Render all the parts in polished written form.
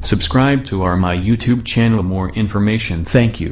Subscribe to my YouTube channel more information. Thank you.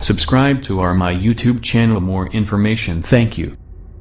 Subscribe to my YouTube channel more information. Thank you.